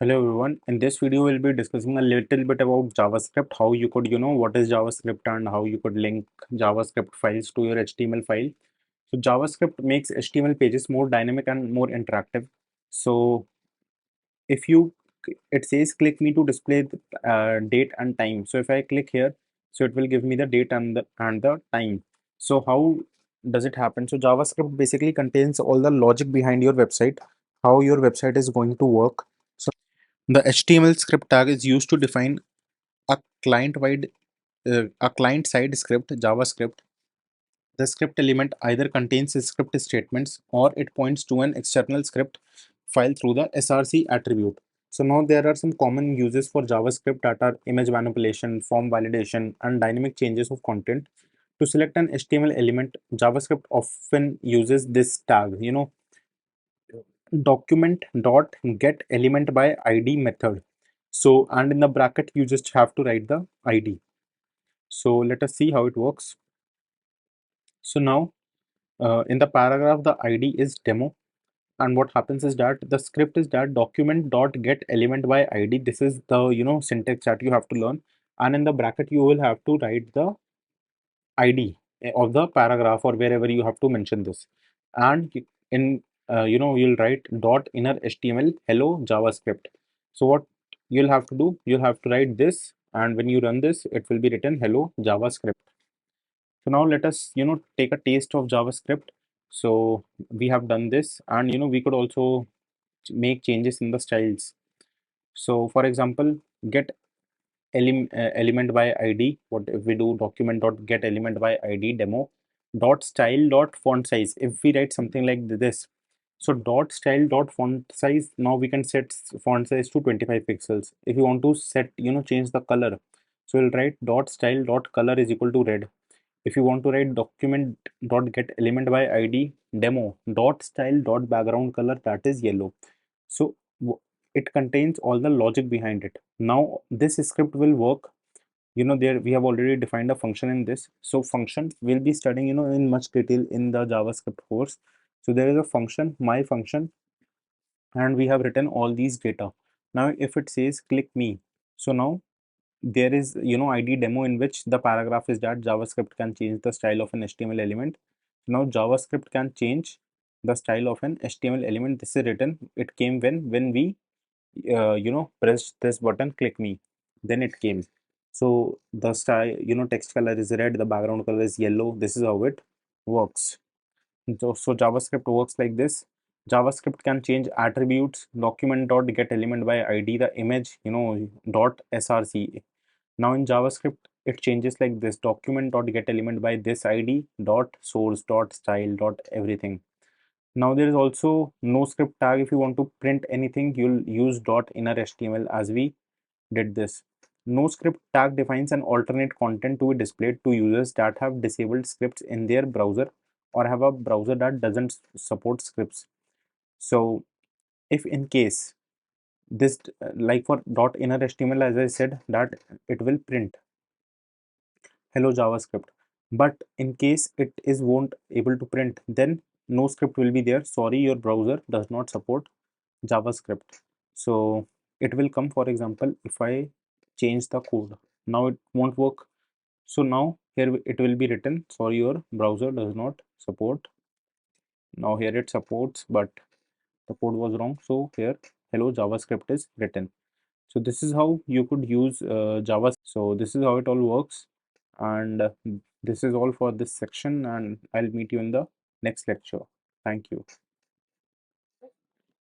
Hello everyone. In this video, we'll be discussing a little bit about JavaScript, how you could, what is JavaScript and how you could link JavaScript files to your HTML file. So JavaScript makes HTML pages more dynamic and more interactive. So if you, it says click me to display the date and time. So if I click here, so it will give me the date and the time. So how does it happen? So JavaScript basically contains all the logic behind your website, how your website is going to work. The HTML script tag is used to define a client-side script, JavaScript. The script element either contains script statements or it points to an external script file through the src attribute. So now there are some common uses for JavaScript that are image manipulation, form validation, and dynamic changes of content. To select an HTML element, JavaScript often uses this tag, document dot get element by id method. So and in the bracket you just have to write the id. So let us see how it works. So now in the paragraph the id is demo, and what happens is that the script is that document dot get element by id. This is the syntax that you have to learn, and in the bracket you will have to write the id of the paragraph or wherever you have to mention this. And in you'll write dot inner html hello javascript. So what you'll have to do, you'll have to write this, and when you run this it will be written hello javascript. So now let us take a taste of javascript. So we have done this, and we could also make changes in the styles. So for example, get element by id. What if we do document dot get element by id demo dot style dot font size? If we write something like this, so dot style dot font size, now we can set font size to 25 pixels. If you want to set change the color, so we'll write dot style dot color is equal to red. If you want to write document dot get element by id demo dot style dot background color, that is yellow. So it contains all the logic behind it. Now this script will work. There we have already defined a function in this. So function we'll be studying in much detail in the JavaScript course. So there is a function, my function, and we have written all these data. Now if it says click me, so now there is id demo in which the paragraph is that JavaScript can change the style of an HTML element. Now JavaScript can change the style of an HTML element. This is written, it came when we press this button click me, then it came. So the style, text color is red, the background color is yellow. This is how it works. So JavaScript works like this. JavaScript can change attributes, document dot get element by id, the image dot src. Now in JavaScript it changes like this, document dot get element by this id dot source dot style dot everything. Now there is also no script tag. If you want to print anything, you'll use dot inner html as we did this. No script tag defines an alternate content to be displayed to users that have disabled scripts in their browser or have a browser that doesn't support scripts. So if in case this like for dot inner html, as I said, that it will print hello javascript, but in case it is won't able to print, then no script will be there. Sorry, your browser does not support javascript. So it will come, for example, if I change the code, now it won't work. So now here it will be written, sorry, your browser does not support. Now here it supports, but the code was wrong. So here hello javascript is written. So this is how you could use Java. So this is how it all works, and this is all for this section, and I'll meet you in the next lecture. Thank you.